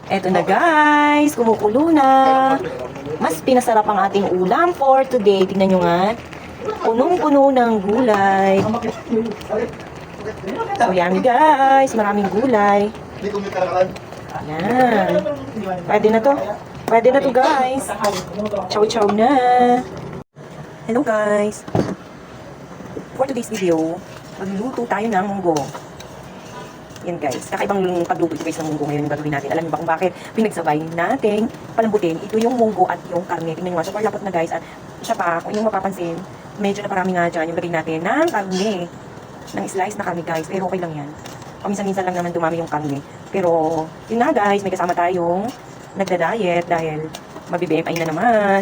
Eto na guys, kumukulo na. Mas pinasarap ang ating ulam for today. Tingnan nyo nga. Punong-puno ng gulay. So yan guys, maraming gulay. Yan. Pwede na to. Pwede na to guys. Chow-chow na. Hello guys. For today's video, magluluto tayo ng munggo. Yan guys, kakaibang pagluto ito guys ng munggo ngayon yung gagawin natin. Alam niyo ba kung bakit pinagsabay natin palambutin ito yung munggo at yung karne. Tingnan nyo nga, super lapot na guys. At siya pa, kung yung mapapansin, medyo naparami nga dyan yung lagay natin ng karne. Ng slice na karne guys, pero okay lang yan. Paminsan-minsan lang naman dumami yung karne. Pero yun nga guys, may kasama tayong nagda-diet dahil mabi-BMI na naman.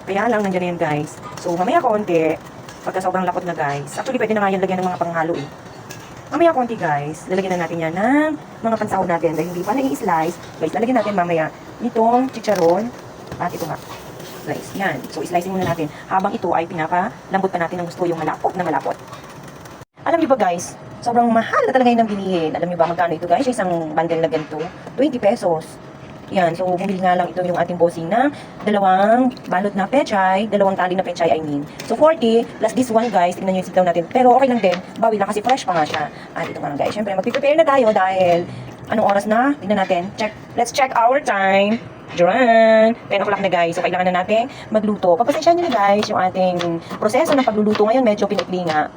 Kaya lang nandiyan na yan guys. So mamaya konti, pagka sobrang lapot na guys. Actually pwede na nga yan lagyan ng mga panghalo eh. Mamaya konti guys, lalagyan na natin yan ng mga pansahog natin dahil hindi pa nai-slice. Guys, lalagyan natin mamaya nitong chicharon at ito nga. Guys, yan. So, slicing muna natin. Habang ito ay pinapalambot pa natin ng gusto yung malapot na malapot. Alam niyo ba guys, sobrang mahal na talaga yun ng bilihin. Alam niyo ba magkano ito guys? Isang bundle na ganito, 20 pesos. Yan, so bumili nga lang ito yung ating bossing na dalawang balot na pechay, dalawang tali na pechay I mean. So 40 plus this one guys, tingnan nyo yung sitaw natin. Pero okay lang din, bawi lang kasi fresh pa nga siya. At ito nga guys, syempre magpiprepare na tayo dahil anong oras na? Tingnan natin. Let's check our time. Duran! 10 o'clock na guys, so kailangan na natin magluto. Pagpasensya nyo na guys, yung ating proseso ng pagluluto ngayon medyo pinaikli nga.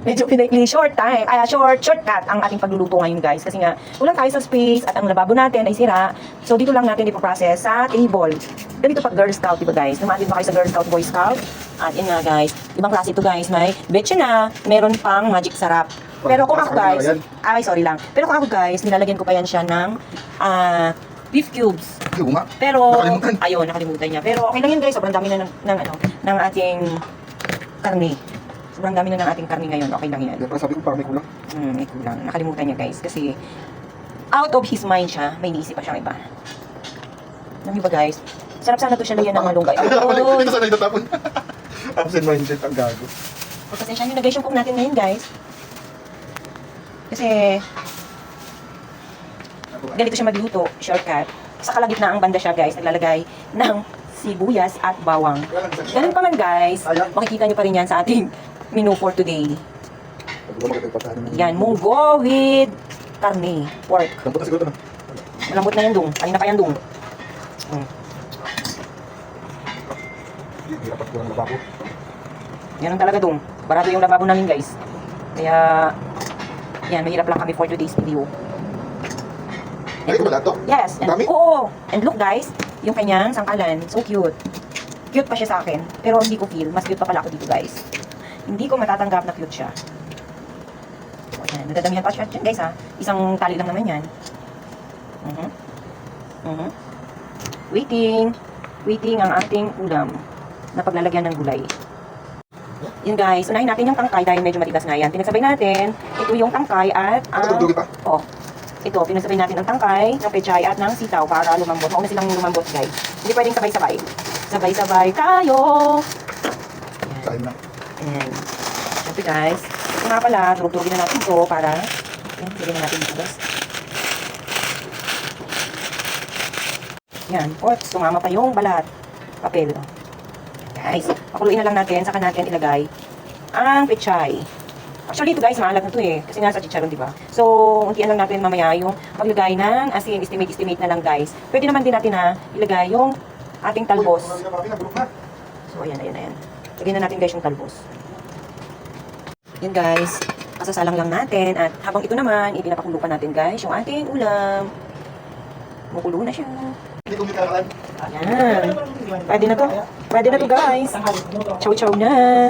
Medyo pinaikli, short shortcut ang ating pagluluto ngayon guys. Kasi nga, kulang tayo sa space at ang lababo natin ay sira. So dito lang natin ipoprocess sa table. Ganito pag Girl Scout, diba guys? Namatid ba kayo sa Girl Scout, Boy Scout? At yun nga guys, ibang klase ito guys, may betche na, meron pang magic sarap. Pero kung ako guys, sorry lang. Pero kung ako guys, nilalagyan ko pa yan siya ng beef cubes. Pero nakalimutan niya. Pero okay lang yun guys, sobrang dami na ng ating karne. Sobrang dami na ng ating karne ngayon. Okay lang yan. Pero sabi ko parang may kulang. May kulang. Nakalimutan niya guys kasi out of his mind siya, may naisip pa siyang iba. Alam niyo ba guys? Sarap sana to siya lagyan ng malunggay. Dito sana itatapon. Absent mindset ang gago. Pasensya niyo na guys yung cook natin ngayon guys. Kasi ganito siya magluto, shortcut. Sa kalagitnaang banda siya guys, naglalagay ng sibuyas at bawang. Ganun pa man guys, makikita nyo pa rin yan sa ating menu for today. Yan, munggo with karne, pork. Lambot na siguro ito na. Malambot na yan dong, kanina pa yan dong. Dapat ko ng lababo. Yan talaga dong, barado yung lababo namin guys. Kaya, yan, mahirap lang kami for today's video. Ay, ito ba lahat to? Yes. And, dami? oo. And look guys, yung kanyang sangkalan, so cute. Cute pa siya sa akin. Pero hindi ko feel, mas cute pa pala ako dito guys. Hindi ko matatanggap na cute siya. So, yan. Nadadamihan pa siya dyan guys ha. Isang tali lang naman yan. Waiting ang ating ulam na paglalagyan ng gulay. Yun guys, unahin natin yung tangkay dahil medyo matigas na yan. Pinagsabay natin, ito yung tangkay at ito, pinasabay natin ang tangkay, ng pechay at ng sitaw para lumambot. Mauna silang lumambot guys. Hindi pwedeng sabay-sabay. Sabay-sabay tayo! Kain na. Ayan. Siyempre guys, ito nga pala, turug-turugin na natin ito para, yan, sige na natin dito guys. Yan, oops, sumama pa yung balat. Papel. Guys, pakuluin na lang natin, saka natin ilagay ang pechay. Actually, ito guys, maalat na ito eh. Kasi nga sa chicharon, di ba? So, untian lang natin mamaya yung maglagay ng asin, estimate na lang guys. Pwede naman din natin na ilagay yung ating talbos. So, ayan. Lagyan na natin guys yung talbos. Yan guys, kasasalang lang natin. At habang ito naman, ipinapakulo pa natin guys yung ating ulam. Mukulo na siya. Ayan. Pwede na to. Pwede na to guys. Chow-chow na.